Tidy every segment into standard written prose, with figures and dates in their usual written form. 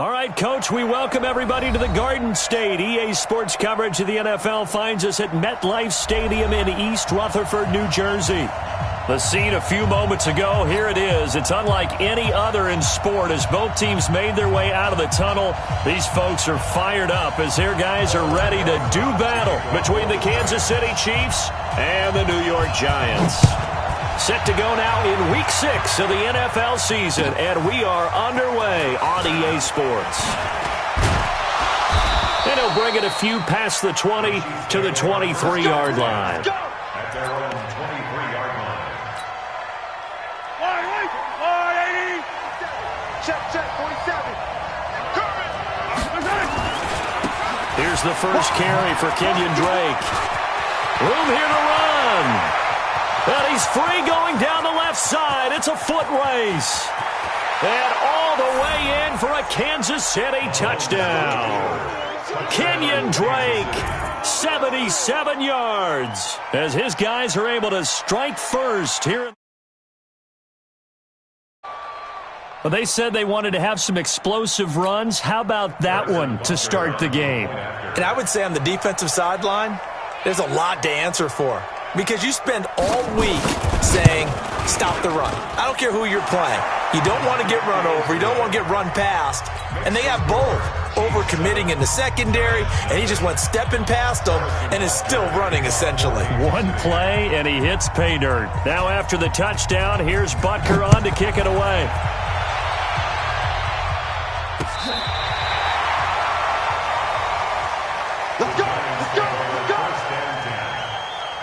All right, Coach, we welcome everybody to the Garden State. EA Sports coverage of the NFL finds us at MetLife Stadium in East Rutherford, New Jersey. The scene a few moments ago, here it is. It's unlike any other in sport as both teams made their way out of the tunnel. These folks are fired up as their guys are ready to do battle between the Kansas City Chiefs and the New York Giants. Set to go now in Week 6 of the NFL season, and we are underway on EA Sports. And he'll bring it a few past the 20 to the 23-yard line. At their own 23-yard line. 180. Check, 47. Here's the first carry for Kenyon Drake. Room here to run. And he's free going down the left side. It's a foot race. And all the way in for a Kansas City touchdown. Kenyon Drake, 77 yards, as his guys are able to strike first here. Well, they said they wanted to have some explosive runs. How about that one to start the game? And I would say on the defensive sideline, there's a lot to answer for. Because you spend all week saying, stop the run. I don't care who you're playing. You don't want to get run over. You don't want to get run past. And they have both. Overcommitting in the secondary, and he just went stepping past them and is still running, essentially. One play, and he hits pay dirt. Now after the touchdown, here's Butker on to kick it away. Let's go.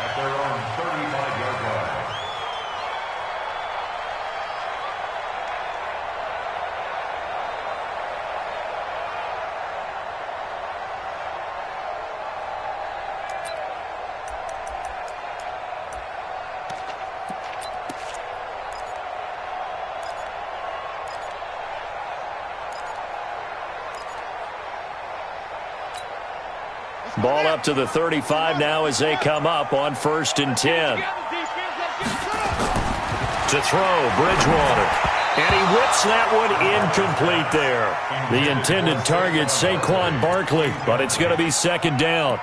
At their own 35-yard line. Ball up to the 35 now as they come up on 1st and 10. To throw, Bridgewater. And he whips that one incomplete there. The intended target, Saquon Barkley, but it's going to be 2nd down.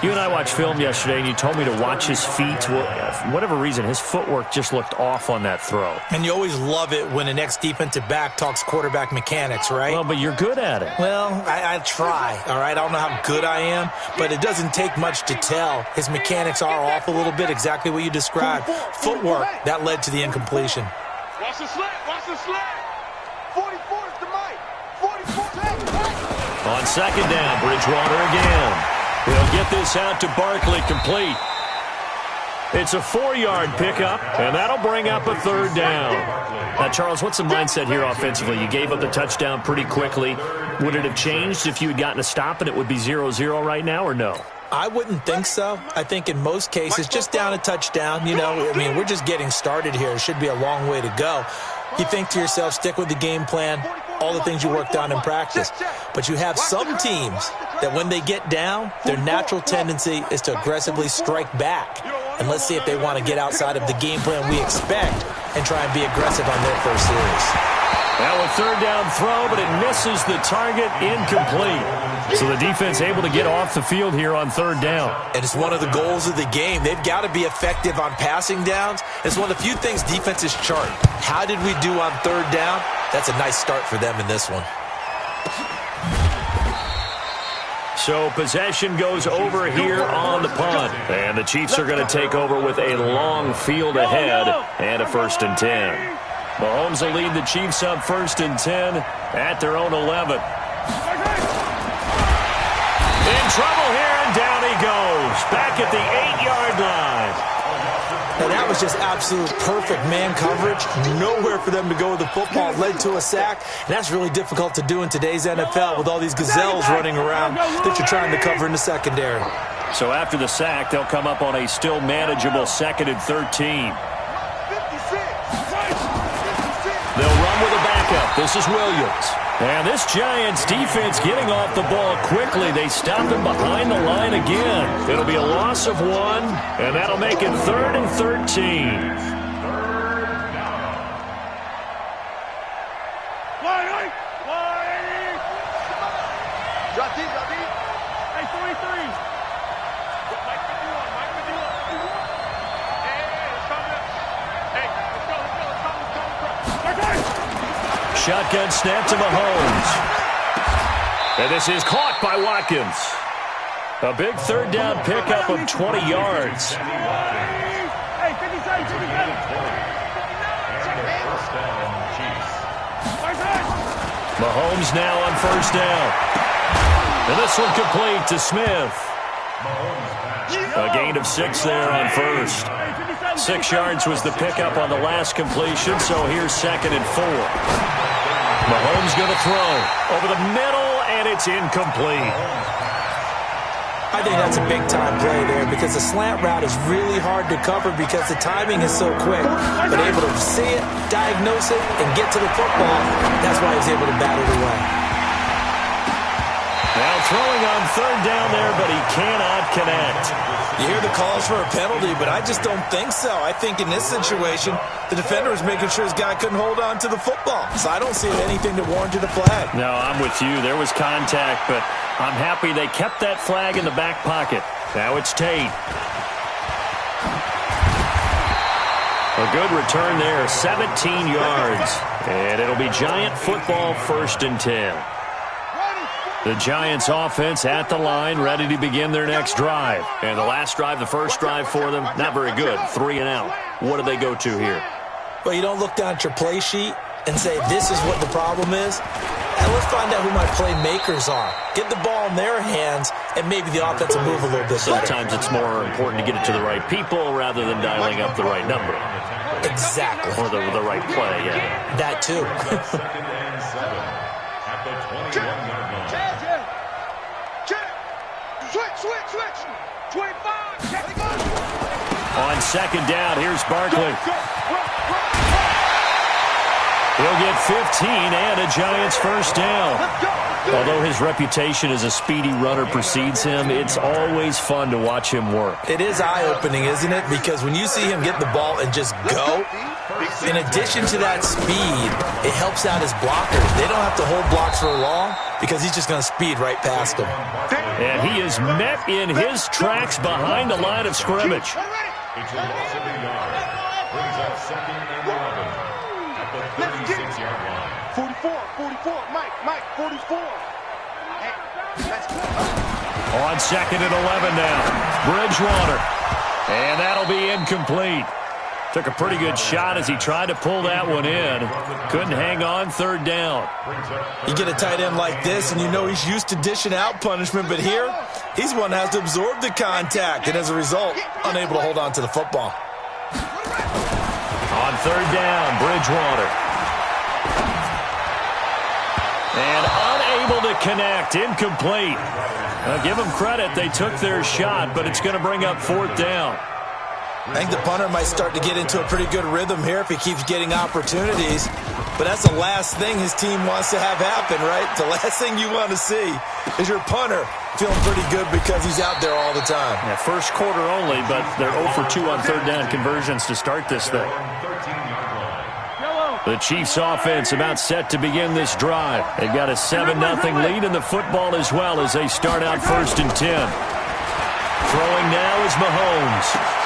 You and I watched film yesterday, and you told me to watch his feet. Well, for whatever reason, his footwork just looked off on that throw. And you always love it when an ex-defensive back talks quarterback mechanics, right? Well, but you're good at it. Well, I try, all right? I don't know how good I am, but it doesn't take much to tell. His mechanics are off a little bit, exactly what you described. Footwork, that led to the incompletion. Watch the slant. 44 is the mic. 44. On 2nd down, Bridgewater again. He'll get this out to Barkley, complete. It's a 4-yard pickup, and that'll bring up a 3rd down. Now, Charles, what's the mindset here offensively? You gave up the touchdown pretty quickly. Would it have changed if you had gotten a stop and it would be 0-0 right now, or no? I wouldn't think so. I think in most cases, just down a touchdown, you know, I mean, we're just getting started here. It should be a long way to go. You think to yourself, stick with the game plan, all the things you worked on in practice. But you have some teams that when they get down, their natural tendency is to aggressively strike back. And let's see if they want to get outside of the game plan we expect and try and be aggressive on their first series. Now a 3rd down throw, but it misses the target, incomplete. So the defense able to get off the field here on 3rd down. And it's one of the goals of the game. They've got to be effective on passing downs. It's one of the few things defenses chart. How did we do on 3rd down? That's a nice start for them in this one. So possession goes over here on the punt. And the Chiefs are going to take over with a long field ahead and a 1st and 10. Mahomes will lead the Chiefs up 1st and 10 at their own 11. In trouble here, and down he goes. Back at the 8-yard line. Now that was just absolute perfect man coverage. Nowhere for them to go with the football. Led to a sack. And that's really difficult to do in today's NFL with all these gazelles running around that you're trying to cover in the secondary. So after the sack, they'll come up on a still manageable 2nd and 13. They'll run with a backup. This is Williams. And this Giants defense getting off the ball quickly. They stop him behind the line again. It'll be a loss of 1, and that'll make it 3rd and 13. Shotgun snap to Mahomes. And this is caught by Watkins. A big third down pickup of 20 yards. Mahomes now on first down. And this one complete to Smith. A gain of 6 there on first. 6 yards was the pickup on the last completion, so here's 2nd and 4. Mahomes going to throw over the middle, and it's incomplete. I think that's a big-time play there because the slant route is really hard to cover because the timing is so quick. But able to see it, diagnose it, and get to the football, that's why he's able to bat it away. Now throwing on third down there, but he cannot connect. You hear the calls for a penalty, but I just don't think so. I think in this situation, the defender was making sure his guy couldn't hold on to the football. So I don't see anything that warranted a flag. No, I'm with you. There was contact, but I'm happy they kept that flag in the back pocket. Now it's Tate. A good return there, 17 yards. And it'll be Giant football, 1st and 10. The Giants offense at the line, ready to begin their next drive. And the last drive, the first drive for them, not very good, 3 and out. What do they go to here? Well, you don't look down at your play sheet and say, this is what the problem is. And let's find out who my playmakers are. Get the ball in their hands, and maybe the offense will move a little bit better. Sometimes it's more important to get it to the right people rather than dialing up the right number. Exactly. Or the right play, yeah. That too. Switch. 25. On 2nd down, here's Barkley. He'll get 15 and a Giants first down. Although his reputation as a speedy runner precedes him, it's always fun to watch him work. It is eye-opening, isn't it? Because when you see him get the ball and just go, in addition to that speed, it helps out his blockers. They don't have to hold blocks for long because he's just going to speed right past them. And he is met in his tracks behind the line of scrimmage. It's a loss of a yard. Brings up 2nd and 11 at the 36-yard line. 44, Mike, 44. Hey, let's go. On 2nd and 11 now, Bridgewater. And that'll be incomplete. Took a pretty good shot as he tried to pull that one in. Couldn't hang on, 3rd down. You get a tight end like this, and you know he's used to dishing out punishment, but here, he's one that has to absorb the contact, and as a result, unable to hold on to the football. On 3rd down, Bridgewater. And unable to connect, incomplete. Give them credit, they took their shot, but it's going to bring up 4th down. I think the punter might start to get into a pretty good rhythm here if he keeps getting opportunities. But that's the last thing his team wants to have happen, right? The last thing you want to see is your punter feeling pretty good because he's out there all the time. Yeah, first quarter only, but they're 0 for 2 on 3rd down conversions to start this thing. The Chiefs offense about set to begin this drive. They've got a 7-0 lead in the football as well as they start out 1st and 10. Throwing now is Mahomes.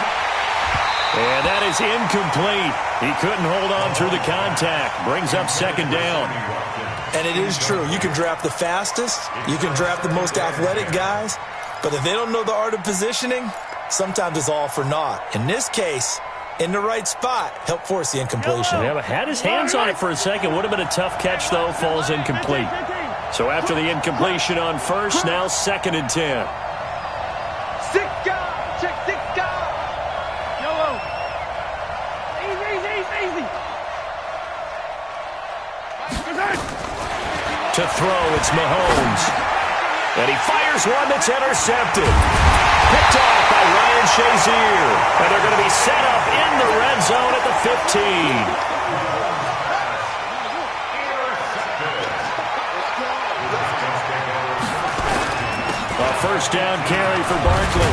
And that is incomplete. He couldn't hold on through the contact. Brings up 2nd down. And it is true. You can draft the fastest. You can draft the most athletic guys. But if they don't know the art of positioning, sometimes it's all for naught. In this case, in the right spot, help force the incompletion. Yeah, but had his hands on it for a second. Would have been a tough catch, though. Falls incomplete. So after the incompletion on first, now 2nd and 10. 6 guys. Check 6 guys. Yellow. Easy. To throw, it's Mahomes. And he fires one that's intercepted. Picked off by Ryan Shazier. And they're going to be set up in the red zone at the 15. A first down carry for Barkley.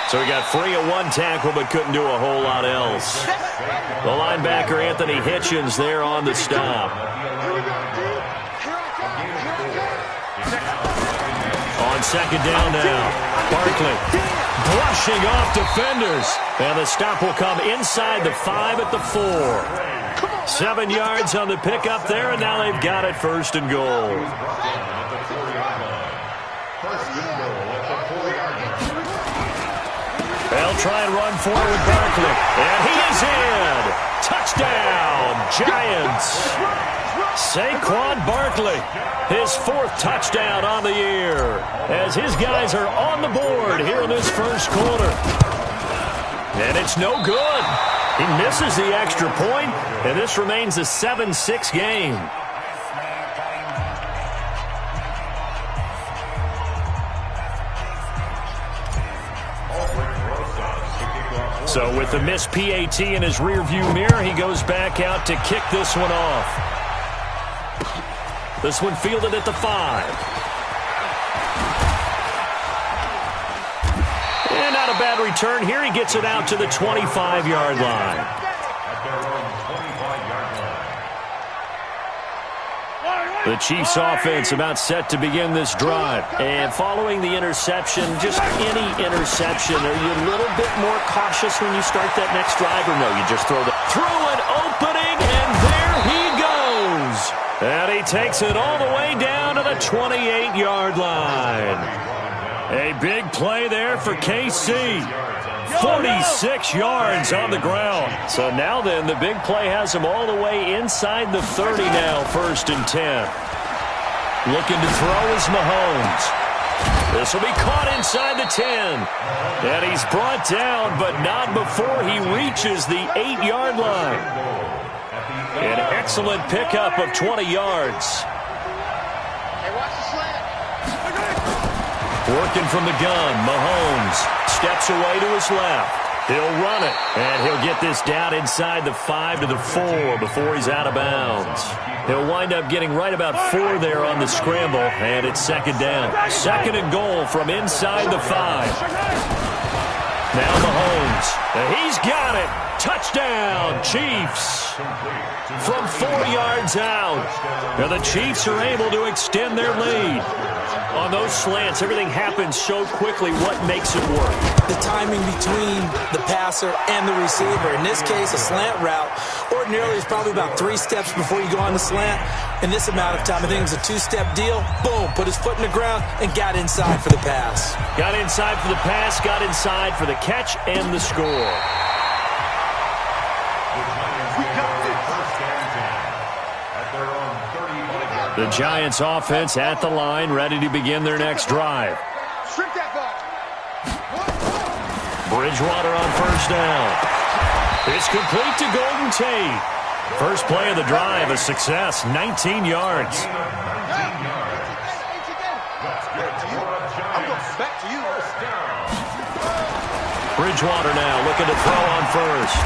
So he got free of one tackle but couldn't do a whole lot else. The linebacker Anthony Hitchens there on the stop. On 2nd down now, Barkley brushing off defenders. And the stop will come inside the 5 at the 4. 7 yards on the pickup there, and now they've got it 1st and goal. They'll try and run forward with Barkley. And he is in. Touchdown, Giants. Saquon Barkley, his 4th touchdown on the year, as his guys are on the board here in this 1st quarter. And it's no good. He misses the extra point, and this remains a 7-6 game. So with the missed PAT in his rearview mirror, he goes back out to kick this one off. This one fielded at the 5. And not a bad return here. He gets it out to the 25-yard line. The Chiefs offense about set to begin this drive. And following the interception, just any interception, are you a little bit more cautious when you start that next drive, or no, you just throw through an opening, and there he goes. And he takes it all the way down to the 28-yard line. A big play there for KC. 46 yards on the ground. So now then, the big play has him all the way inside the 30 now, 1st and 10. Looking to throw is Mahomes. This will be caught inside the 10. And he's brought down, but not before he reaches the 8-yard line. An excellent pickup of 20 yards. Working from the gun, Mahomes steps away to his left. He'll run it, and he'll get this down inside the 5 to the 4 before he's out of bounds. He'll wind up getting right about 4 there on the scramble, and it's 2nd down. 2nd and goal from inside the 5. Now Mahomes, he's got it. Touchdown, Chiefs. From 4 yards out. Now the Chiefs are able to extend their lead. On those slants, everything happens so quickly. What makes it work? The timing between the passer and the receiver. In this case, a slant route ordinarily is probably about 3 steps before you go on the slant. In this amount of time, I think it was a 2-step deal. Boom, put his foot in the ground and got inside for the pass. Got inside for the pass, got inside for the catch and the score. The Giants offense at the line, ready to begin their next drive. Bridgewater on 1st down. It's complete to Golden Tate. First play of the drive, a success, 19 yards. Bridgewater now looking to throw on 1st.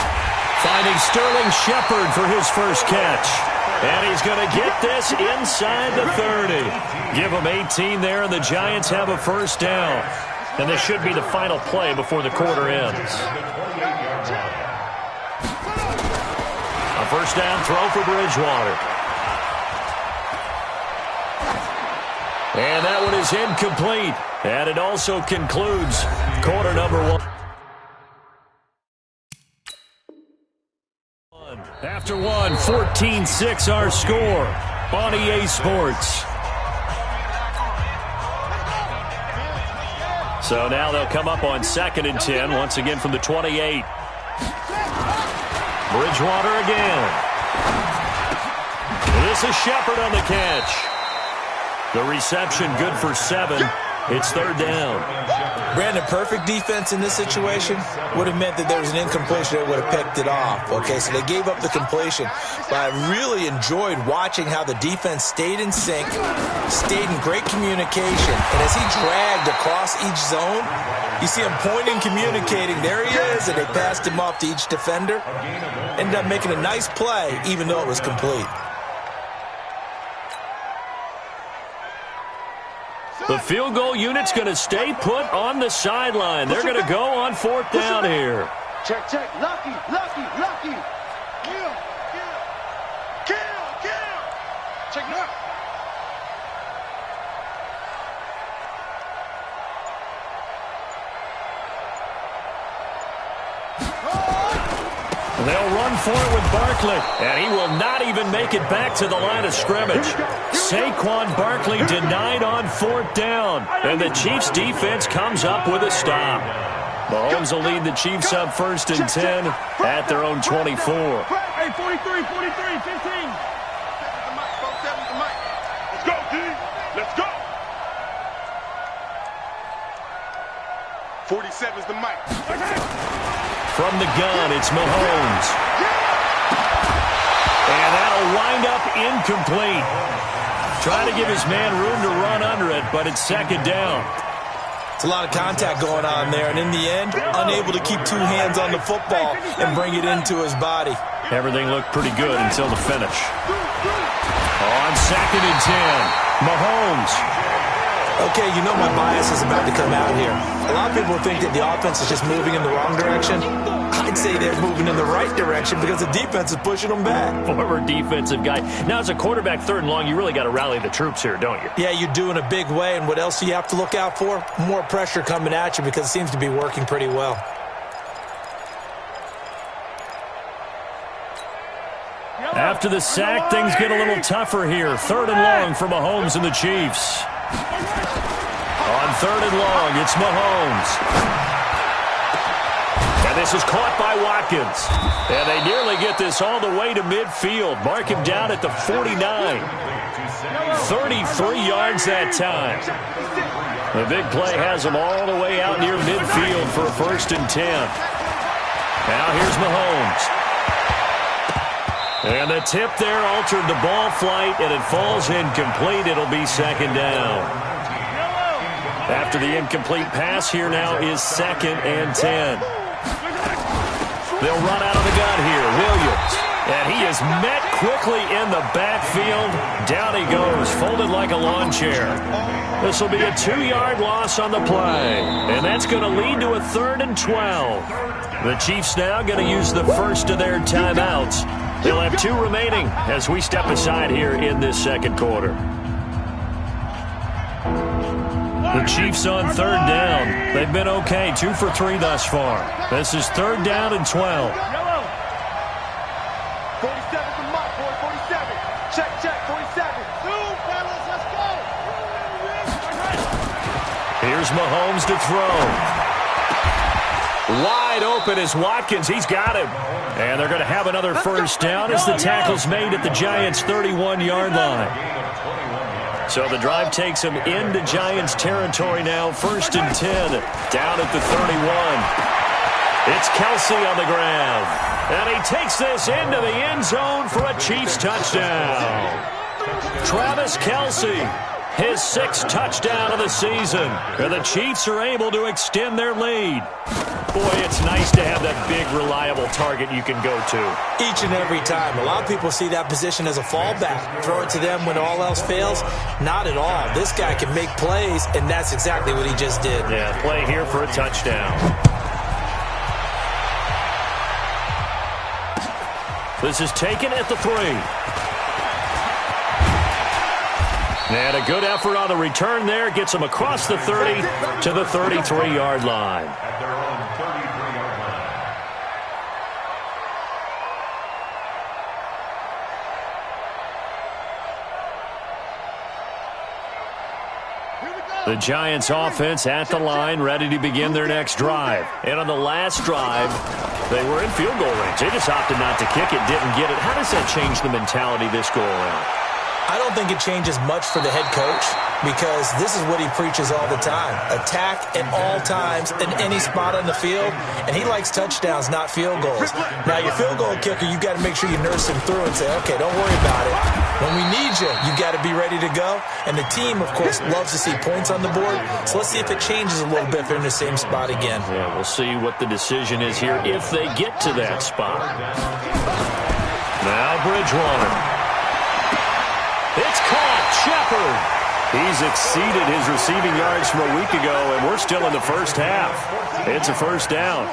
Finding Sterling Shepard for his first catch. And he's going to get this inside the 30. Give him 18 there, and the Giants have a 1st down. And this should be the final play before the quarter ends. A 1st down throw for Bridgewater. And that one is incomplete. And it also concludes quarter number 1. After 14-6 our score on EA Sports. So now they'll come up on 2nd and 10, once again from the 28. Bridgewater again. This is Shepard on the catch. The reception good for 7. It's 3rd down. Brandon, perfect defense in this situation would have meant that there was an incompletion. They would have picked it off. Okay, so they gave up the completion. But I really enjoyed watching how the defense stayed in sync, stayed in great communication. And as he dragged across each zone, you see him pointing, communicating. There he is, and they passed him off to each defender. Ended up making a nice play, even though it was complete. The field goal unit's going to stay put on the sideline. They're going to go on 4th down here. Check, check. Lucky, lucky, lucky. Kill, kill. Kill, kill. Check it out. They'll run for it with Barkley, and he will not even make it back to the line of scrimmage. Saquon Barkley denied on 4th down, and the Chiefs' defense comes up with a stop. Mahomes will lead the Chiefs up 1st and 10 at their own 24. Hey, 43, 15. Let's go, D. Let's go. 47's the mic. From the gun, it's Mahomes. And that'll wind up incomplete. Trying to give his man room to run under it, but it's 2nd down. It's a lot of contact going on there, and in the end, unable to keep 2 hands on the football and bring it into his body. Everything looked pretty good until the finish. On 2nd and 10, Mahomes. Okay, you know my bias is about to come out here. A lot of people think that the offense is just moving in the wrong direction. I'd say they're moving in the right direction because the defense is pushing them back. Former defensive guy. Now, as a quarterback 3rd and long, you really got to rally the troops here, don't you? Yeah, you do in a big way. And what else do you have to look out for? More pressure coming at you because it seems to be working pretty well. After the sack, things get a little tougher here. 3rd and long for Mahomes and the Chiefs. On 3rd and long, it's Mahomes. And this is caught by Watkins. And they nearly get this all the way to midfield. Mark him down at the 49. 33 yards that time. The big play has them all the way out near midfield for a 1st and 10. Now here's Mahomes. And the tip there altered the ball flight, and it falls incomplete. It'll be 2nd down. After the incomplete pass, here now is 2nd and 10. They'll run out of the gun here. Williams. And he is met quickly in the backfield. Down he goes, folded like a lawn chair. This will be a 2-yard loss on the play. And that's going to lead to a 3rd and 12. The Chiefs now going to use the first of their timeouts. They'll have 2 remaining as we step aside here in this 2nd quarter. The Chiefs on 3rd down. They've been okay, 2 for 3 thus far. This is 3rd down and 12. 47's the mic, boy. 47. Check, 47. Fellas, let's go. Here's Mahomes to throw. Wide open is Watkins. He's got him. And they're going to have another 1st down as the tackle's made at the Giants' 31-yard line. So the drive takes him into Giants territory now. 1st and 10, down at the 31. It's Kelsey on the ground. And he takes this into the end zone for a Chiefs touchdown. Travis Kelsey, his 6th touchdown of the season. And the Chiefs are able to extend their lead. Boy, it's nice to have that big, reliable target you can go to. Each and every time. A lot of people see that position as a fallback. Throw it to them when all else fails. Not at all. This guy can make plays, and that's exactly what he just did. Yeah, play here for a touchdown. This is taken at the 3. And a good effort on the return there. Gets him across the 30 to the 33-yard line. The Giants offense at the line, ready to begin their next drive. And on the last drive, they were in field goal range. They just opted not to kick it, didn't get it. How does that change the mentality this go around? I don't think it changes much for the head coach because this is what he preaches all the time. Attack at all times in any spot on the field, and he likes touchdowns, not field goals. Now, your field goal kicker, you got to make sure you nurse him through and say, okay, don't worry about it. When we need you, you got to be ready to go. And the team, of course, loves to see points on the board. So let's see if it changes a little bit if they're in the same spot again. Yeah, we'll see what the decision is here if they get to that spot. Now Bridgewater. It's caught. Shepard. He's exceeded his receiving yards from a week ago, and we're still in the first half. It's a 1st down.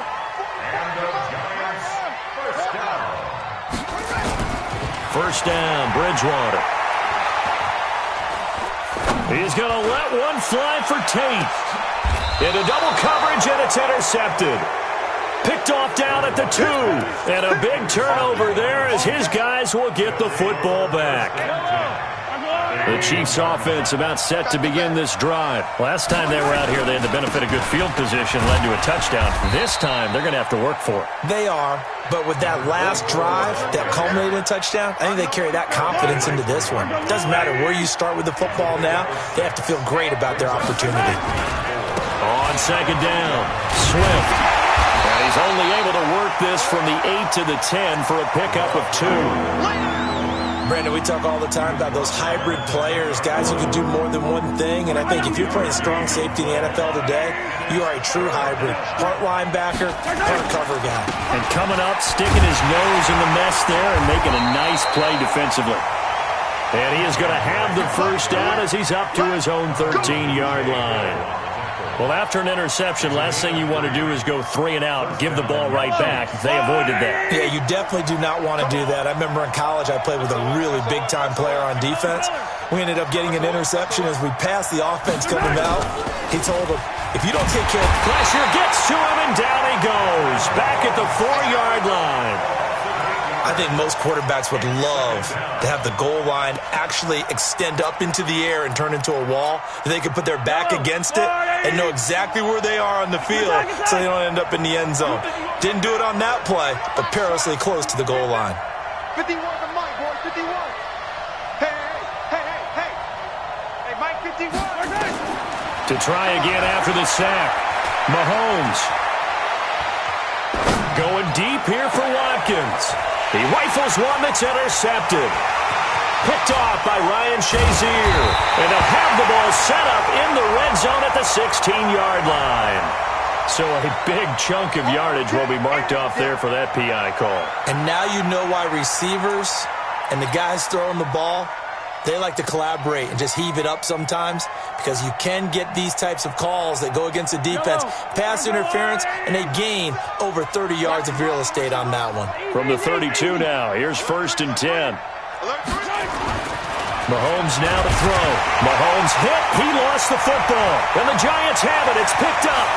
First down, Bridgewater. He's going to let one fly for Tate. Into double coverage, and it's intercepted. Picked off down at the 2. And a big turnover there as his guys will get the football back. The Chiefs offense about set to begin this drive. Last time they were out here, they had the benefit of good field position, led to a touchdown. This time, they're going to have to work for it. They are, but with that last drive that culminated in a touchdown, I think they carry that confidence into this one. It doesn't matter where you start with the football now. They have to feel great about their opportunity. On second down, Swift. And he's only able to work this from the 8 to the 10 for a pickup of 2. Brandon, we talk all the time about those hybrid players, guys who can do more than one thing, and I think if you're playing strong safety in the NFL today, you are a true hybrid. Part linebacker, part cover guy. And coming up, sticking his nose in the mess there and making a nice play defensively. And he is going to have the first down as he's up to his own 13-yard line. Well, after an interception, last thing you want to do is go 3 and out, give the ball right back. They avoided that. Yeah, you definitely do not want to do that. I remember in college I played with a really big-time player on defense. We ended up getting an interception as we passed the offense coming out. He told him, if you don't take care of... Pressure gets to him, and down he goes. Back at the 4-yard line. I think most quarterbacks would love to have the goal line actually extend up into the air and turn into a wall. They can put their back against it and know exactly where they are on the field so they don't end up in the end zone. Didn't do it on that play, but perilously close to the goal line. 51 to Mike, boy, 51. Hey, Mike, 51. To try again after the sack, Mahomes. Going deep here for Watkins. He rifles one that's intercepted. Picked off by Ryan Shazier. And they'll have the ball set up in the red zone at the 16-yard line. So a big chunk of yardage will be marked off there for that PI call. And now you know why receivers and the guys throwing the ball, they like to collaborate and just heave it up sometimes, because you can get these types of calls that go against the defense, pass interference, and they gain over 30 yards of real estate on that one. From the 32 now, here's 1st and 10. Mahomes now to throw. Mahomes hit. He lost the football. And the Giants have it. It's picked up.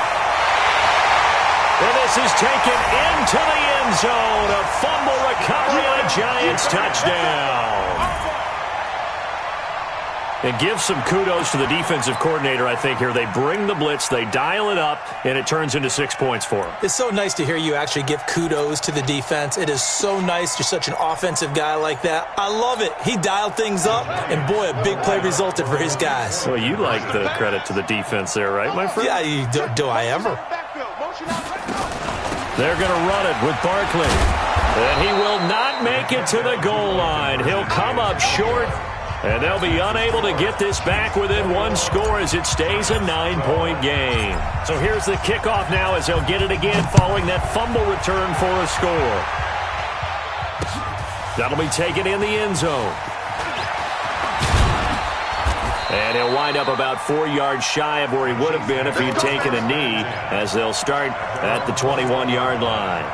And this is taken into the end zone. A fumble recovery and a Giants touchdown. And give some kudos to the defensive coordinator, I think, here. They bring the blitz, they dial it up, and it turns into 6 points for them. It's so nice to hear you actually give kudos to the defense. It is so nice. You're such an offensive guy like that. I love it. He dialed things up, and boy, a big play resulted for his guys. Well, you like the credit to the defense there, right, my friend? Yeah, do I ever? They're going to run it with Barkley. And he will not make it to the goal line. He'll come up short. And they'll be unable to get this back within one score as it stays a 9-point game. So here's the kickoff now as they'll get it again following that fumble return for a score. That'll be taken in the end zone. And he'll wind up about 4 yards shy of where he would have been if he had taken a knee, as they'll start at the 21-yard line.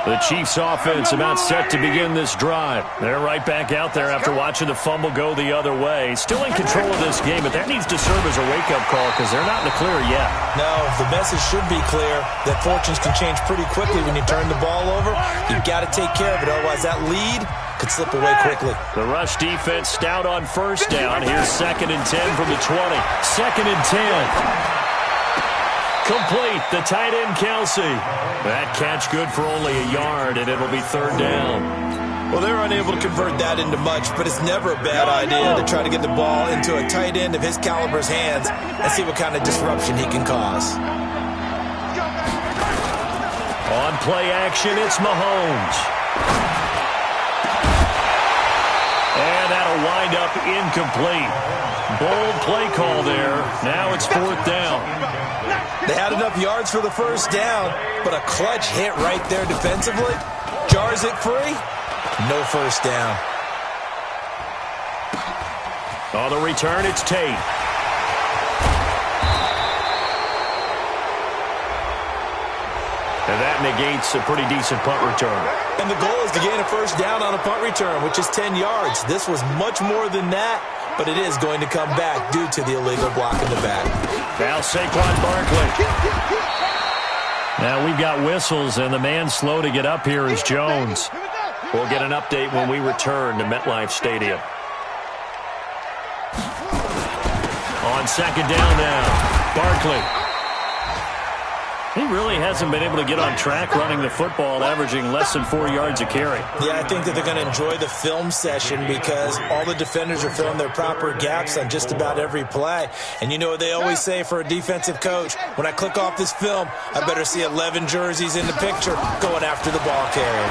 The Chiefs offense about set to begin this drive. They're right back out there after watching the fumble go the other way. Still in control of this game, but that needs to serve as a wake-up call because they're not in the clear yet. No, the message should be clear that fortunes can change pretty quickly when you turn the ball over. You've got to take care of it, otherwise that lead could slip away quickly. The rush defense stout on 1st down. Here's 2nd and 10 from the 20. 2nd and 10. Complete, the tight end, Kelsey. That catch good for only a yard, and it'll be 3rd down. Well, they're unable to convert that into much, but it's never a bad idea to try to get the ball into a tight end of his caliber's hands and see what kind of disruption he can cause. On play action, it's Mahomes. And that'll wind up incomplete. Bold play call there. Now it's 4th down. They had enough yards for the 1st down, but a clutch hit right there defensively. Jars it free. No 1st down. On the return, it's Tate. And that negates a pretty decent punt return. And the goal is to gain a 1st down on a punt return, which is 10 yards. This was much more than that, but it is going to come back due to the illegal block in the back. Now Saquon Barkley. Now we've got whistles, and the man slow to get up here is Jones. We'll get an update when we return to MetLife Stadium. On second down now, Barkley. He really hasn't been able to get on track running the football, averaging less than 4 yards a carry. Yeah, I think that they're going to enjoy the film session because all the defenders are filling their proper gaps on just about every play. And you know what they always say for a defensive coach? When I click off this film, I better see 11 jerseys in the picture going after the ball carrier.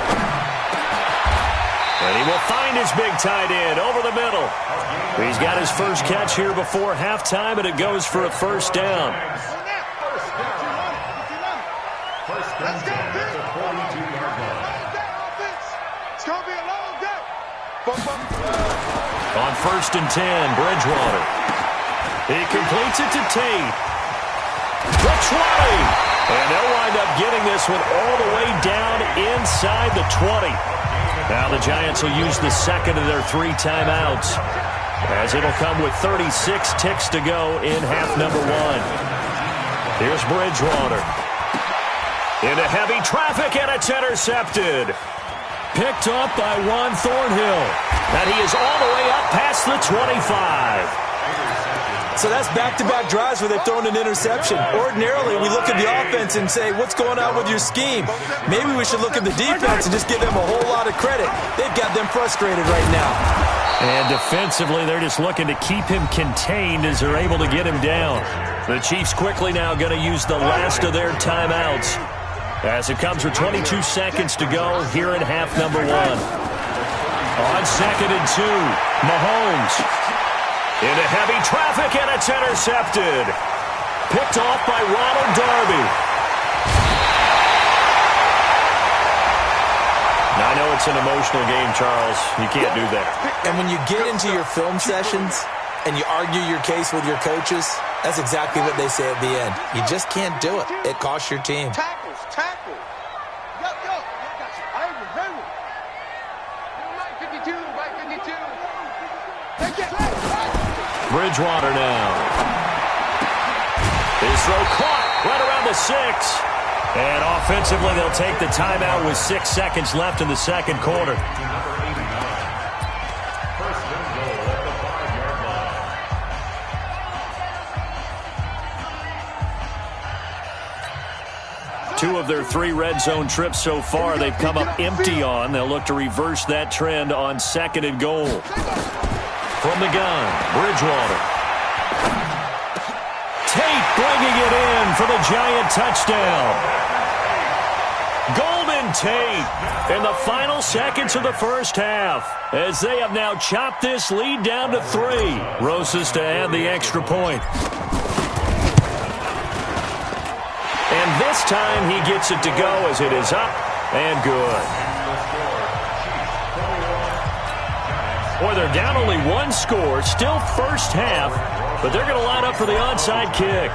And he will find his big tight end over the middle. He's got his first catch here before halftime, and it goes for a first down. Let's go, it's a 42-yard line. It's going to be a long day. On first and 10, Bridgewater. He completes it to Tate. The 20. And they'll wind up getting this one all the way down inside the 20. Now the Giants will use the second of their 3 timeouts, as it'll come with 36 ticks to go in half number 1. Here's Bridgewater. Into heavy traffic, and it's intercepted. Picked up by Juan Thornhill. And he is all the way up past the 25. So that's back-to-back drives where they've thrown an interception. Ordinarily, we look at the offense and say, what's going on with your scheme? Maybe we should look at the defense and just give them a whole lot of credit. They've got them frustrated right now. And defensively, they're just looking to keep him contained as they're able to get him down. The Chiefs quickly now going to use the last of their timeouts, as it comes with 22 seconds to go here in half number 1. On second and 2, Mahomes. Into heavy traffic, and it's intercepted. Picked off by Ronald Darby. Now, I know it's an emotional game, Charles. You can't do that. And when you get into your film sessions and you argue your case with your coaches, that's exactly what they say at the end. You just can't do it. It costs your team. Tackle. Yo. I remember. Right 52, right 52. Bridgewater now. His throw caught right around the 6. And offensively, they'll take the timeout with 6 seconds left in the second quarter. Two of their 3 red zone trips so far, they've come up empty on. They'll look to reverse that trend on second and goal. From the gun, Bridgewater. Tate bringing it in for the Giant touchdown. Golden Tate in the final seconds of the first half, as they have now chopped this lead down to 3. Rosas to add the extra point. And this time he gets it to go as it is up and good. Boy, they're down only 1 score, still first half, but they're going to line up for the onside kick.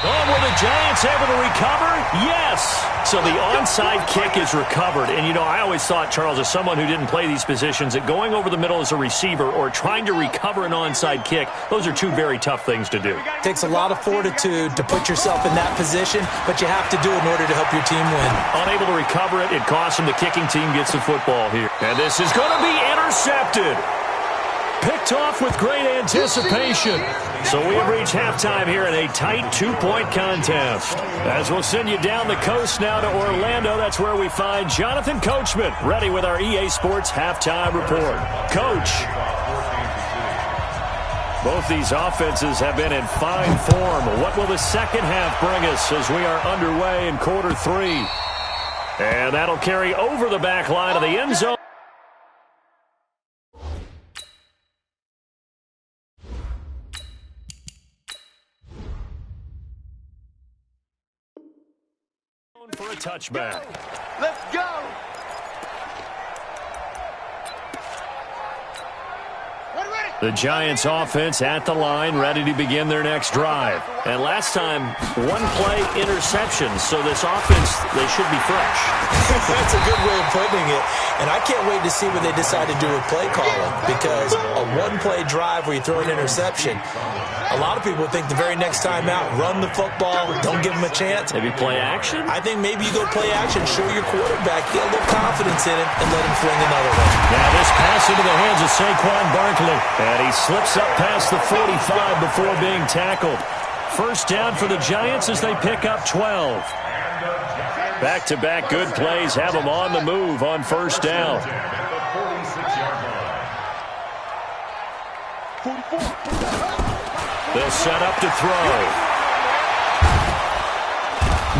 Oh, were the Giants able to recover? Yes. So the onside kick is recovered. And, you know, I always thought, Charles, as someone who didn't play these positions, that going over the middle as a receiver or trying to recover an onside kick, those are 2 very tough things to do. It takes a lot of fortitude to put yourself in that position, but you have to do it in order to help your team win. Unable to recover it, it costs them. The kicking team gets the football here. And this is going to be intercepted. Picked off with great anticipation. So we have reached halftime here in a tight 2-point contest. As we'll send you down the coast now to Orlando, that's where we find Jonathan Coachman, ready with our EA Sports halftime report. Coach. Both these offenses have been in fine form. What will the second half bring us as we are underway in quarter 3? And that'll carry over the back line of the end zone. For a touchback. Let's go. Ready. The Giants offense at the line, ready to begin their next drive. And last time, one play interception, so this offense, they should be fresh. That's a good way of putting it. And I can't wait to see what they decide to do with play calling, because a one-play drive where you throw an interception, a lot of people think the very next time out, run the football, don't give them a chance. Maybe play action? I think maybe you go play action, show your quarterback, get a little confidence in him, and let him fling another one. Now this pass into the hands of Saquon Barkley. And he slips up past the 45 before being tackled. First down for the Giants as they pick up 12. Back-to-back good plays have them on the move on first down. They'll set up to throw.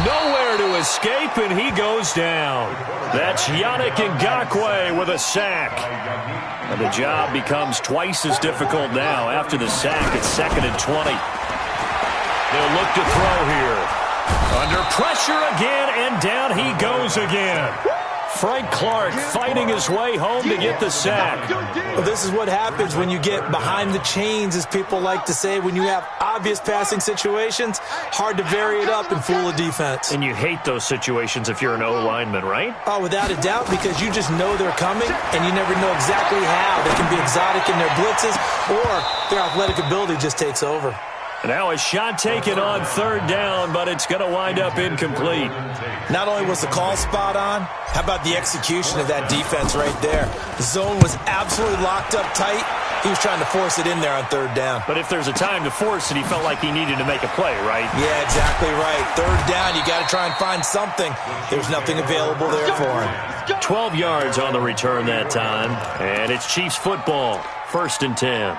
Nowhere to escape, and he goes down. That's Yannick Ngakoue with a sack. And the job becomes twice as difficult now. After the sack, it's 2nd and 20. They'll look to throw here. Under pressure again, and down he goes again. Frank Clark fighting his way home to get the sack. Well, this is what happens when you get behind the chains, as people like to say. When you have obvious passing situations, hard to vary it up and fool a defense. And you hate those situations if you're an O-lineman, right? Oh, without a doubt, because you just know they're coming, and you never know exactly how. They can be exotic in their blitzes, or their athletic ability just takes over. Now a shot taken on third down, but it's going to wind up incomplete. Not only was the call spot on, how about the execution of that defense right there? The zone was absolutely locked up tight. He was trying to force it in there on third down. But if there's a time to force it, he felt like he needed to make a play, right? Yeah, exactly right. Third down, you got to try and find something. There's nothing available there for him. 12 yards on the return that time, and it's Chiefs football, 1st and 10.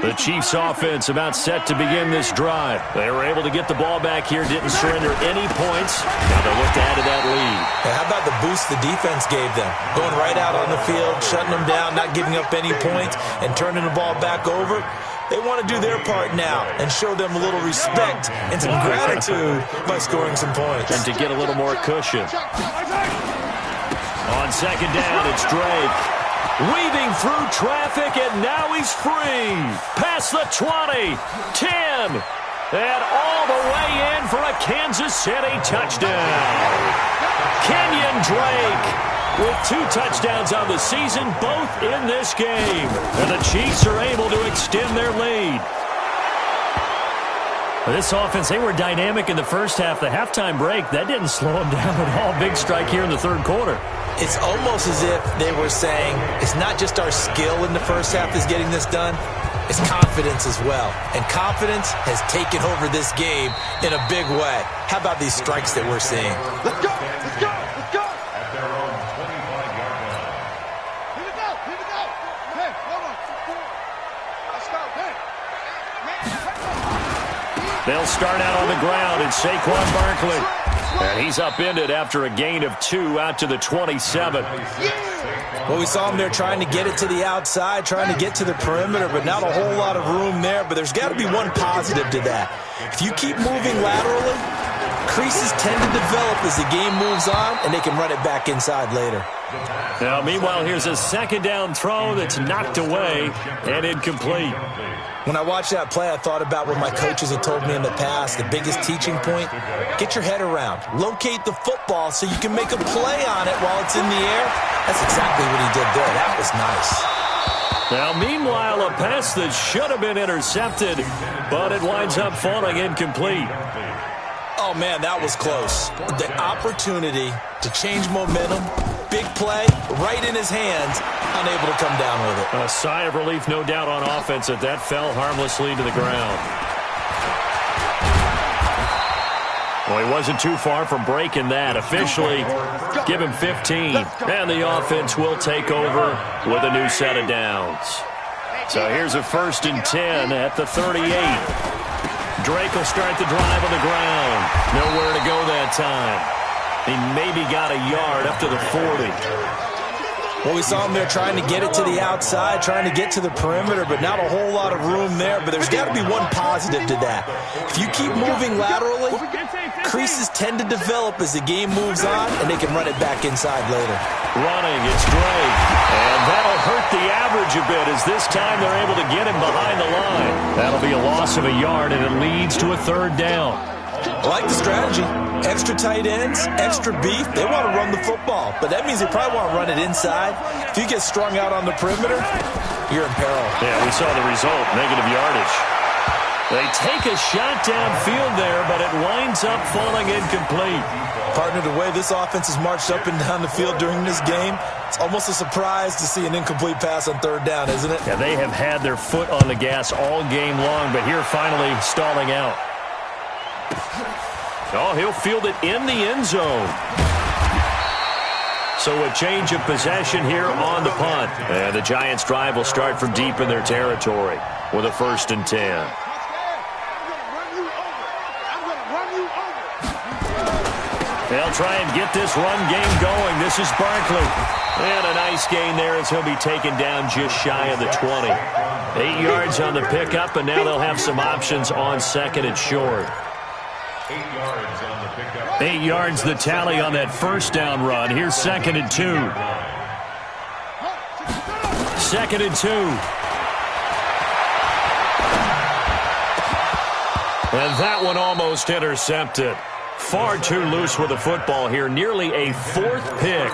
The Chiefs offense about set to begin this drive. They were able to get the ball back here, didn't surrender any points. Now they look to add to that lead. How about the boost the defense gave them? Going right out on the field, shutting them down, not giving up any points, and turning the ball back over. They want to do their part now and show them a little respect and some gratitude by scoring some points. And to get a little more cushion. On second down, it's Drake. Weaving through traffic, and now he's free. Past the 20, 10, and all the way in for a Kansas City touchdown. Kenyon Drake with 2 touchdowns on the season, both in this game. And the Chiefs are able to extend their lead. This offense, they were dynamic in the first half. The halftime break, that didn't slow them down at all. Big strike here in the third quarter. It's almost as if they were saying, it's not just our skill in the first half that's getting this done, it's confidence as well. And confidence has taken over this game in a big way. How about these strikes that we're seeing? Let's go! Let's go! Let's go! At their own 25-yard line. Here we go! Here we go! Hey, hold on. Let's go. Hey. They'll start out on the ground. It's Saquon Barkley. And he's upended after a gain of 2 out to the 27. Well, we saw him there trying to get it to the outside, trying to get to the perimeter, but not a whole lot of room there. But there's got to be one positive to that. If you keep moving laterally, creases tend to develop as the game moves on, and they can run it back inside later. Now, meanwhile, here's a second down throw that's knocked away and incomplete. When I watched that play, I thought about what my coaches had told me in the past. The biggest teaching point, get your head around. Locate the football so you can make a play on it while it's in the air. That's exactly what he did there. That was nice. Now, meanwhile, a pass that should have been intercepted, but it winds up falling incomplete. Oh, man, that was close. The opportunity to change momentum, big play, right in his hands, unable to come down with it. A sigh of relief, no doubt, on offense that fell harmlessly to the ground. Well, he wasn't too far from breaking that. Officially, give him 15. And the offense will take over with a new set of downs. So here's a 1st and 10 at the 38. Drake will start the drive on the ground. Nowhere to go that time. He maybe got a yard up to the 40. Well, we saw him there trying to get it to the outside, trying to get to the perimeter, but not a whole lot of room there. But there's got to be one positive to that. If you keep moving laterally, creases tend to develop as the game moves on, and they can run it back inside later. Running, it's Drake. And that'll hurt the average a bit, as this time they're able to get him behind the line. That'll be a loss of a yard, and it leads to a 3rd down. I like the strategy. Extra tight ends, extra beef. They want to run the football, but that means they probably want to run it inside. If you get strung out on the perimeter, you're in peril. Yeah, we saw the result, negative yardage. They take a shot downfield there, but it winds up falling incomplete. Partner, the way this offense has marched up and down the field during this game, it's almost a surprise to see an incomplete pass on 3rd down, isn't it? Yeah, they have had their foot on the gas all game long, but here finally stalling out. Oh, he'll field it in the end zone. So a change of possession here on the punt. And the Giants' drive will start from deep in their territory with a 1st and 10. They'll try and get this run game going. This is Barkley. And a nice gain there as he'll be taken down just shy of the 20. 8 yards on the pickup, and now they'll have some options on 2nd and short. 8 yards on the pickup. 8 yards the tally on that 1st down run. Here's 2nd and 2. 2nd and 2. And that one almost intercepted. Far too loose with the football here. Nearly a 4th pick.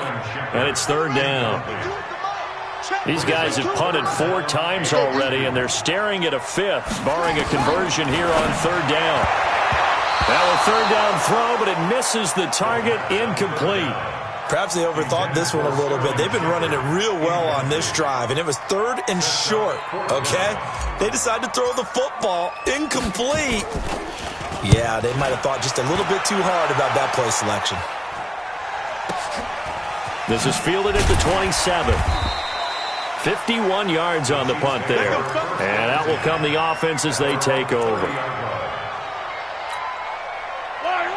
And it's 3rd down. These guys have punted 4 times already, and they're staring at a 5th, barring a conversion here on 3rd down. Now a 3rd down throw, but it misses the target, incomplete. Perhaps they overthought this one a little bit. They've been running it real well on this drive, and it was 3rd and short, okay? They decided to throw the football, incomplete. Yeah, they might have thought just a little bit too hard about that play selection. This is fielded at the 27. 51 yards on the punt there. And out will come the offense as they take over.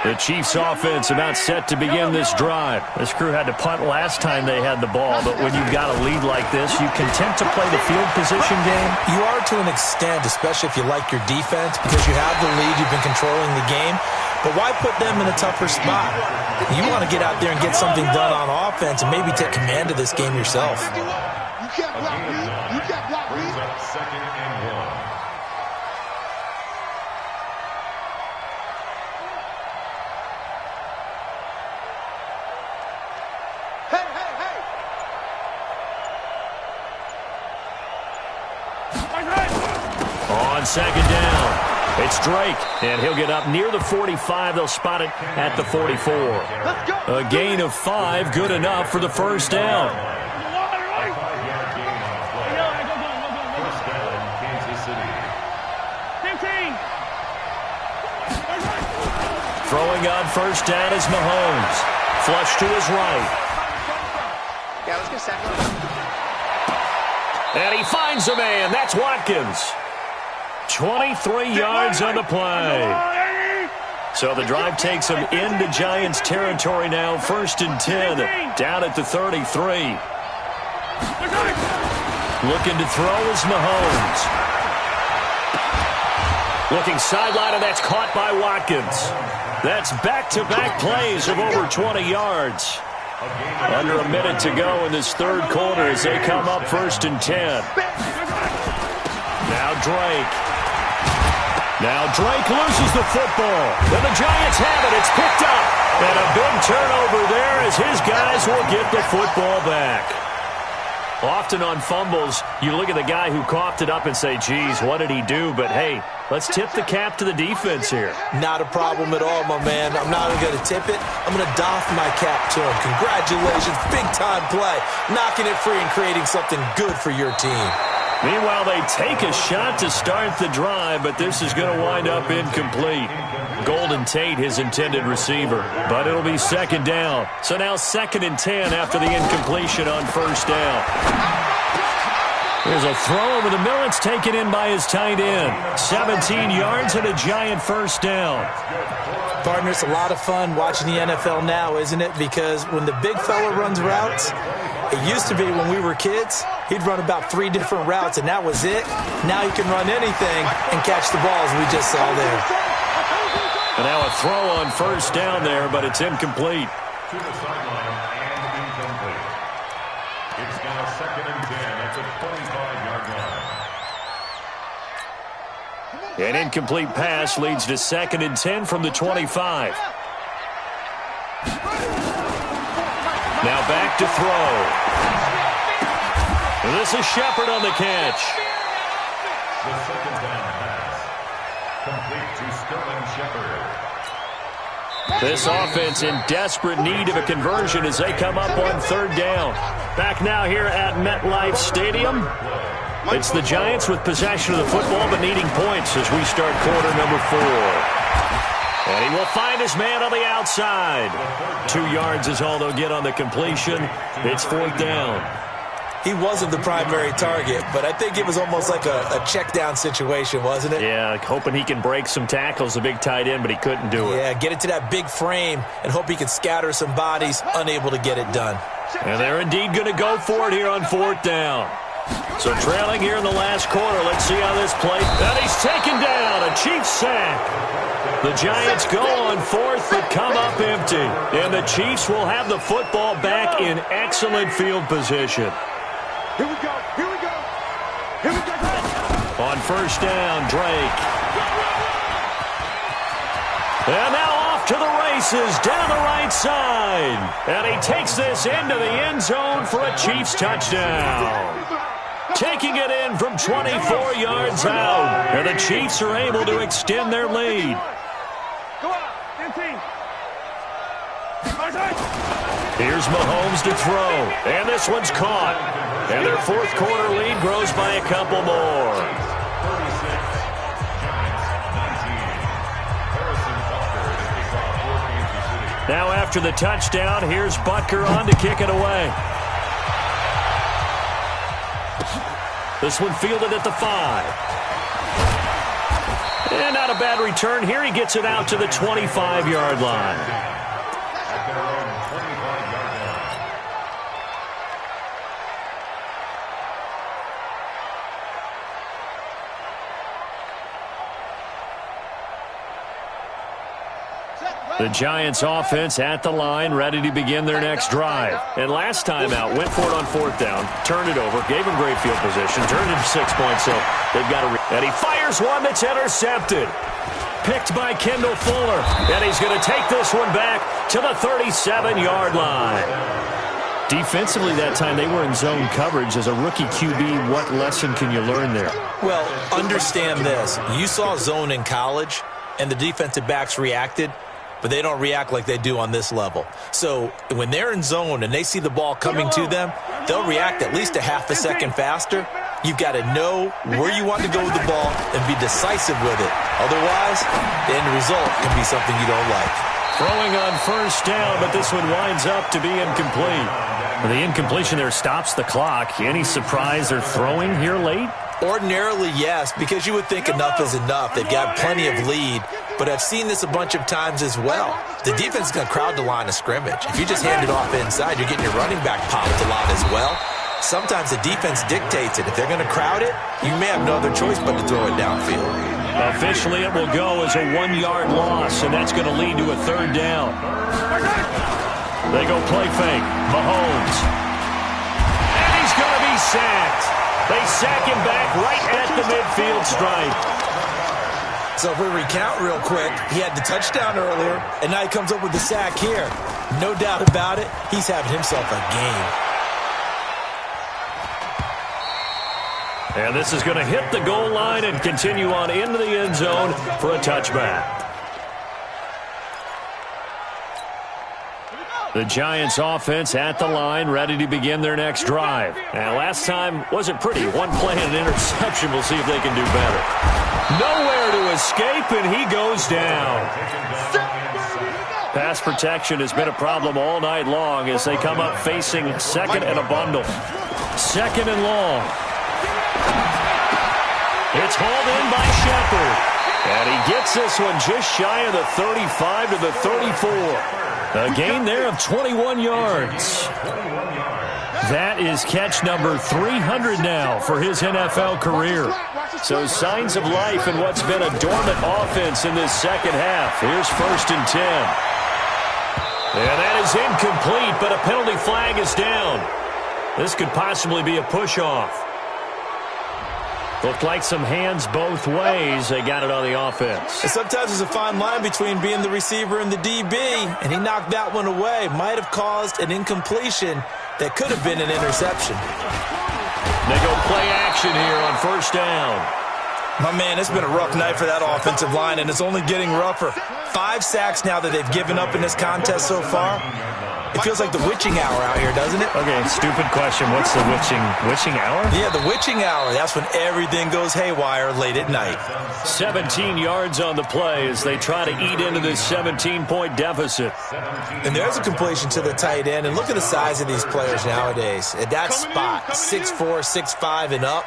The Chiefs offense about set to begin this drive. This crew had to punt last time they had the ball, but when you've got a lead like this, you content to play the field position game? You are to an extent, especially if you like your defense, because you have the lead, you've been controlling the game. But why put them in a tougher spot? You want to get out there and get something done on offense and maybe take command of this game yourself. You can't block me. You can't block me. Brings up 2nd and 1. On 2nd down, it's Drake, and he'll get up near the 45. They'll spot it at the 44. A gain of 5, good enough for the 1st down. A 5-yard gain on the play. 1st down, Kansas City. 15. Throwing on 1st down is Mahomes. Flush to his right. Yeah, let's get 2nd. And he finds a man. That's Watkins. 23 yards on the play. So the drive takes him into Giants territory now. 1st and 10, down at the 33. Looking to throw is Mahomes. Looking sideline, and that's caught by Watkins. That's back-to-back plays of over 20 yards. Under a minute to go in this 3rd quarter as they come up 1st and 10. Now Drake. Now Drake loses the football. Then the Giants have it. It's picked up. And a big turnover there as his guys will get the football back. Often on fumbles, you look at the guy who coughed it up and say, geez, what did he do? But, hey, let's tip the cap to the defense here. Not a problem at all, my man. I'm not even going to tip it. I'm going to doff my cap to him. Congratulations. Big-time play. Knocking it free and creating something good for your team. Meanwhile, they take a shot to start the drive, but this is going to wind up incomplete. Golden Tate, his intended receiver, but it'll be 2nd down. So now 2nd and 10 after the incompletion on 1st down. There's a throw over the middle. It's taken in by his tight end. 17 yards and a Giant 1st down. Partner, it's a lot of fun watching the NFL now, isn't it? Because when the big fella runs routes, It used to be when we were kids, he'd run about 3 different routes, and that was it. Now he can run anything and catch the balls we just saw there. And now a throw on first down there, but it's incomplete. To the sideline and incomplete. It's now 2nd and 10 at the 25-yard line. An incomplete pass leads to 2nd and 10 from the 25. Now back to throw. This is Shepard on the catch. The 2nd down pass. Complete to Sterling Shepard. This offense in desperate need of a conversion as they come up on 3rd down. Back now here at MetLife Stadium. It's the Giants with possession of the football but needing points as we start quarter number 4. And he will find his man on the outside. 2 yards is all they'll get on the completion. It's 4th down. He wasn't the primary target, but I think it was almost like a check down situation, wasn't it? Yeah, hoping he can break some tackles, the big tight end, but he couldn't do it. Yeah, get it to that big frame and hope he can scatter some bodies, unable to get it done. And they're indeed going to go for it here on 4th down. So trailing here in the last quarter, let's see how this plays. And he's taken down, a Chiefs sack. The Giants go on 4th but come up empty. And the Chiefs will have the football back in excellent field position. Here we go. Here we go. Here we go. On first down, Drake. And now off to the races down the right side. And he takes this into the end zone for a Chiefs touchdown. Taking it in from 24 yards out. And the Chiefs are able to extend their lead. Go on. 15. Here's Mahomes to throw. And this one's caught. And their 4th quarter lead grows by a couple more. Now after the touchdown, here's Butker on to kick it away. This one fielded at the 5. And not a bad return here. He gets it out to the 25-yard line. The Giants offense at the line, ready to begin their next drive. And last time out, went for it on 4th down, turned it over, gave him great field position, turned it to 6 points, so they've got to... And he fires one that's intercepted. Picked by Kendall Fuller. And he's going to take this one back to the 37-yard line. Defensively that time, they were in zone coverage. As a rookie QB, what lesson can you learn there? Well, understand this. You saw zone in college, and the defensive backs reacted, but they don't react like they do on this level. So when they're in zone and they see the ball coming to them, they'll react at least a half a second faster. You've got to know where you want to go with the ball and be decisive with it. Otherwise, the end result can be something you don't like. Throwing on first down, but this one winds up to be incomplete. The incompletion there stops the clock. Any surprise they're throwing here late? Ordinarily, yes, because you would think enough is enough. They've got plenty of lead, but I've seen this a bunch of times as well. The defense is going to crowd the line of scrimmage. If you just hand it off inside, you're getting your running back popped a lot as well. Sometimes the defense dictates it. If they're going to crowd it, you may have no other choice but to throw it downfield. Officially, it will go as a 1-yard loss, and that's going to lead to a 3rd down. They go play fake. Mahomes. And he's going to be sacked. They sack him back right at the midfield stripe. So if we recount real quick, he had the touchdown earlier, and now he comes up with the sack here. No doubt about it, he's having himself a game. And this is going to hit the goal line and continue on into the end zone for a touchback. The Giants offense at the line, ready to begin their next drive. And last time wasn't pretty. One play and an interception. We'll see if they can do better. Nowhere to escape, and he goes down. Pass protection has been a problem all night long as they come up facing 2nd and a bundle. 2nd and long. It's hauled in by Shepard. And he gets this one just shy of the 35 to the 34. A gain there of 21 yards. That is catch number 300 now for his NFL career. So signs of life in what's been a dormant offense in this second half. Here's 1st and 10. And that is incomplete, but a penalty flag is down. This could possibly be a push-off. Looked like some hands both ways. They got it on the offense. And sometimes there's a fine line between being the receiver and the DB, and he knocked that one away. Might have caused an incompletion that could have been an interception. They go play action here on 1st down. My man, it's been a rough night for that offensive line, and it's only getting rougher. 5 sacks now that they've given up in this contest so far. It feels like the witching hour out here, doesn't it? Okay, stupid question. What's the witching hour? Yeah, the witching hour. That's when everything goes haywire late at night. 17 yards on the play as they try to eat into this 17-point deficit. And there's a completion to the tight end. And look at the size of these players nowadays. At that spot, 6'4", 6'5", and up.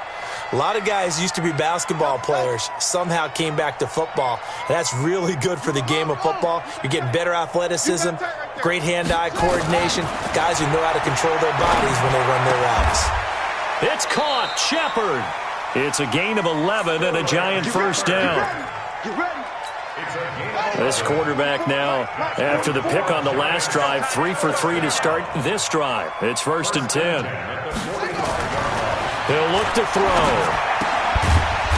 A lot of guys used to be basketball players, somehow came back to football. And that's really good for the game of football. You're getting better athleticism, great hand-eye coordination, guys who know how to control their bodies when they run their routes. It's caught. Shepard. It's a gain of 11 and a giant 1st down. This quarterback now, after the pick on the last drive, 3 for 3 to start this drive. It's 1st and 10. He'll look to throw.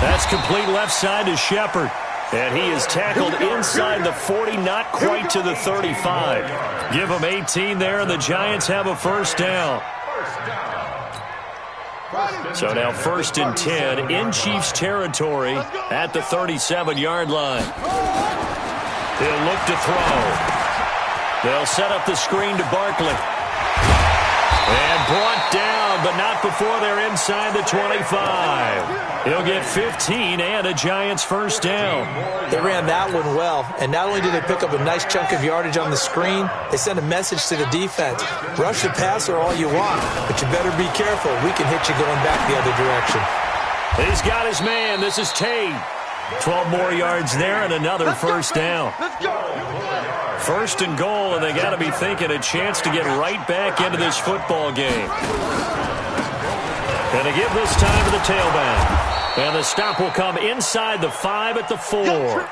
That's complete left side to Shepard. And he is tackled inside the 40, not quite to the 35. Give him 18 there, and the Giants have a 1st down. So now 1st and 10 in Chiefs territory at the 37-yard line. He'll look to throw. They'll set up the screen to Barkley. And brought down, but not before they're inside the 25. He'll get 15 and a Giants 1st down. They ran that one well, and not only did they pick up a nice chunk of yardage on the screen, they sent a message to the defense. Rush the passer all you want, but you better be careful. We can hit you going back the other direction. He's got his man. This is Tate. 12 more yards there and another 1st down. 1st and goal, and they got to be thinking a chance to get right back into this football game. And to give this time to the tailback. And the stop will come inside the 5 at the 4.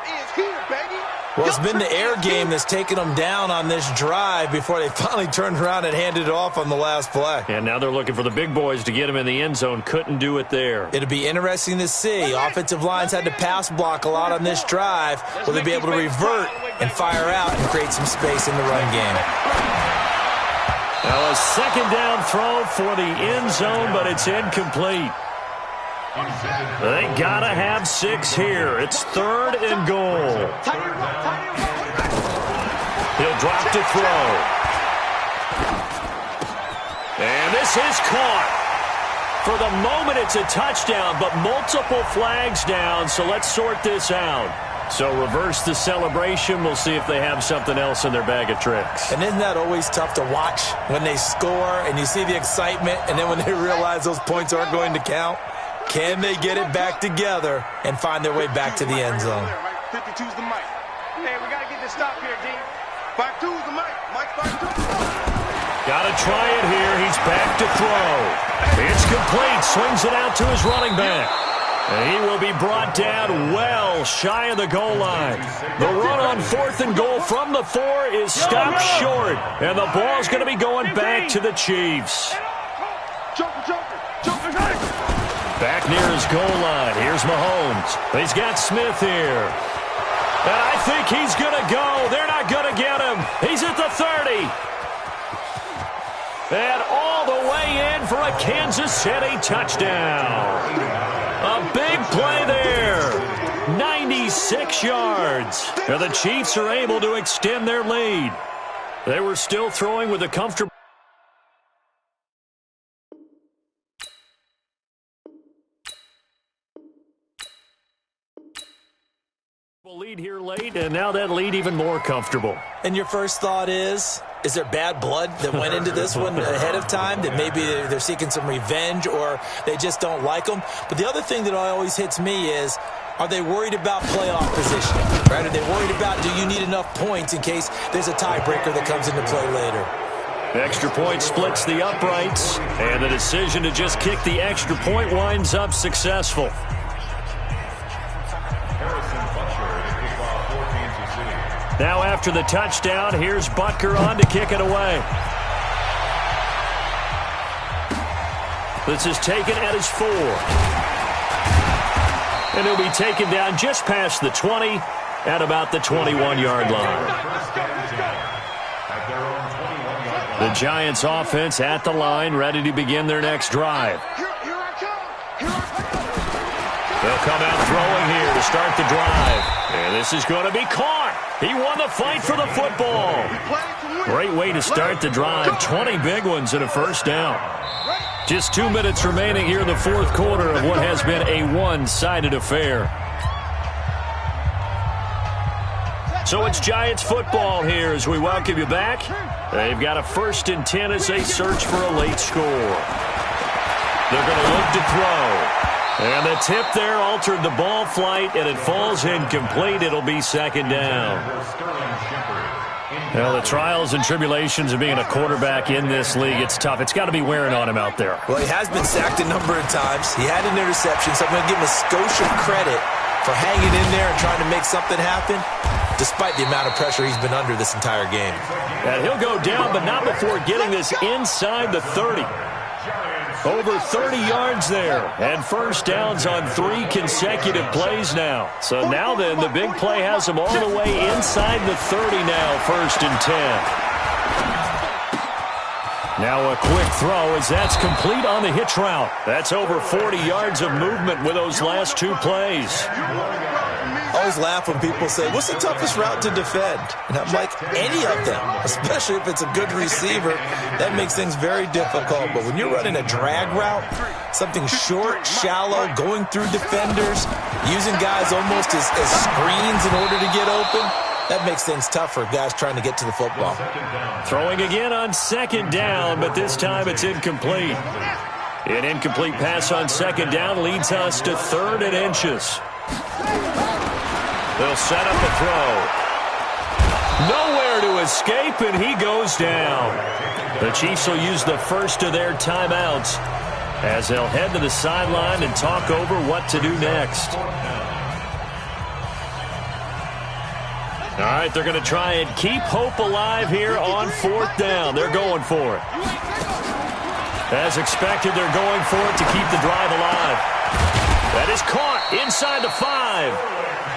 Well, it's been the air game that's taken them down on this drive before they finally turned around and handed it off on the last play. And now they're looking for the big boys to get him in the end zone. Couldn't do it there. It'll be interesting to see. Offensive lines had to pass block a lot on this drive. Will they be able to revert and fire out and create some space in the run game? Now a 2nd down throw for the end zone, but it's incomplete. They gotta have 6 here. It's 3rd and goal. He'll drop to throw. And this is caught. For the moment, it's a touchdown, but multiple flags down, so let's sort this out. So reverse the celebration. We'll see if they have something else in their bag of tricks. And isn't that always tough to watch when they score and you see the excitement, and then when they realize those points aren't going to count? Can they get it back together and find their way back to the end zone? 52's the mic. Hey, we got to get this stop here, D. 52's the mic. Mike 52. Got to try it here. He's back to throw. It's complete. Swings it out to his running back. And he will be brought down well shy of the goal line. The run on 4th and goal from the 4 is stopped short. And the ball's going to be going back to the Chiefs. Back near his goal line. Here's Mahomes. He's got Smith here. And I think he's going to go. They're not going to get him. He's at the 30. And all the way in for a Kansas City touchdown. A big play there. 96 yards. And the Chiefs are able to extend their lead. They were still throwing with a comfortable lead here late, and now that lead even more comfortable. And your first thought is there bad blood that went into this one ahead of time, that maybe they're seeking some revenge or they just don't like them? But the other thing that always hits me is, are they worried about playoff positioning? Right? Are they worried about, do you need enough points in case there's a tiebreaker that comes into play later? Extra point splits the uprights, and the decision to just kick the extra point winds up successful. Now after the touchdown, here's Butker on to kick it away. This is taken at his 4. And he'll be taken down just past the 20 at about the 21-yard line. The Giants offense at the line, ready to begin their next drive. They'll come out throwing here to start the drive. And this is going to be caught. He won the fight for the football. Great way to start the drive. 20 big ones and a first down. Just 2 minutes remaining here in the fourth quarter of what has been a one-sided affair. So it's Giants football here as we welcome you back. They've got a 1st and 10 as they search for a late score. They're going to look to throw. And the tip there altered the ball flight, and it falls incomplete. It'll be 2nd down. Well, the trials and tribulations of being a quarterback in this league, it's tough. It's got to be wearing on him out there. Well, he has been sacked a number of times. He had an interception, so I'm going to give him a skosh of credit for hanging in there and trying to make something happen, despite the amount of pressure he's been under this entire game. And he'll go down, but not before getting this inside the 30. Over 30 yards there, and first downs on 3 consecutive plays now. So now then, the big play has him all the way inside the 30 now, 1st and 10. Now a quick throw as that's complete on the hitch route. That's over 40 yards of movement with those last 2 plays. I always laugh when people say, what's the toughest route to defend? And I'm like, any of them, especially if it's a good receiver. That makes things very difficult. But when you're running a drag route, something short, shallow, going through defenders, using guys almost as screens in order to get open, that makes things tough for guys trying to get to the football. Throwing again on 2nd down, but this time it's incomplete. An incomplete pass on 2nd down leads us to 3rd and inches. They'll set up a throw. Nowhere to escape, and he goes down. The Chiefs will use the first of their timeouts as they'll head to the sideline and talk over what to do next. All right, they're going to try and keep hope alive here on 4th down. They're going for it. As expected, they're going for it to keep the drive alive. That is caught inside the 5.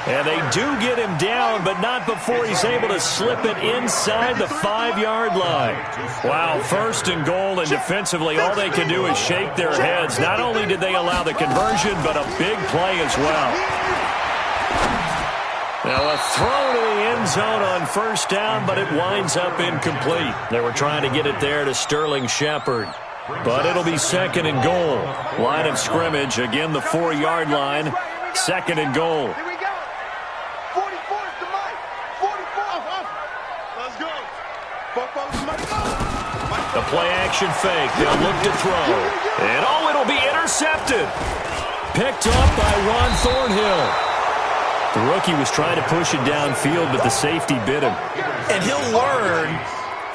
And they do get him down, but not before he's able to slip it inside the 5-yard line. Wow, 1st and goal, and defensively all they can do is shake their heads. Not only did they allow the conversion, but a big play as well. Now a throw to the end zone on 1st down, but it winds up incomplete. They were trying to get it there to Sterling Shepard. But it'll be 2nd and goal. Line of scrimmage, again the 4-yard line. 2nd and goal. The play-action fake. They'll look to throw. And, it'll be intercepted. Picked up by Ron Thornhill. The rookie was trying to push it downfield, but the safety bit him. And he'll learn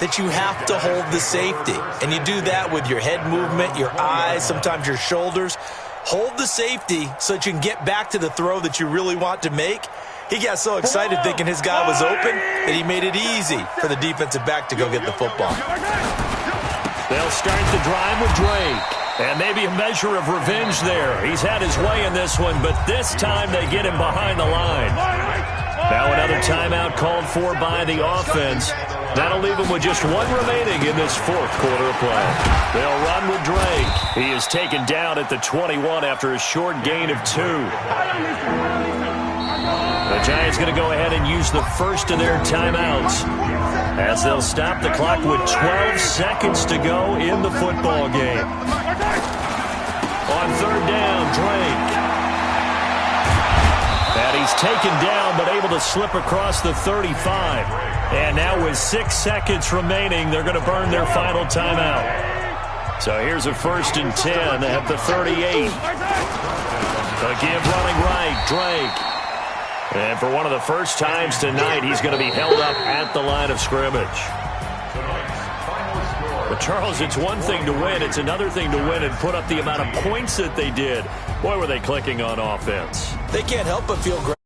that you have to hold the safety. And you do that with your head movement, your eyes, sometimes your shoulders. Hold the safety so that you can get back to the throw that you really want to make. He got so excited thinking his guy was open that he made it easy for the defensive back to go get the football. They'll start the drive with Drake. And maybe a measure of revenge there. He's had his way in this one, but this time they get him behind the line. Now another timeout called for by the offense. That'll leave him with just 1 remaining in this 4th quarter of play. They'll run with Drake. He is taken down at the 21 after a short gain of 2. The Giants going to go ahead and use the first of their timeouts as they'll stop the clock with 12 seconds to go in the football game. On 3rd down, Drake. And he's taken down but able to slip across the 35. And now with 6 seconds remaining, they're going to burn their final timeout. So here's a 1st and 10 at the 38. The give running right, Drake. And for one of the first times tonight, he's going to be held up at the line of scrimmage. Well, Charles, it's one thing to win. It's another thing to win and put up the amount of points that they did. Boy, were they clicking on offense. They can't help but feel great.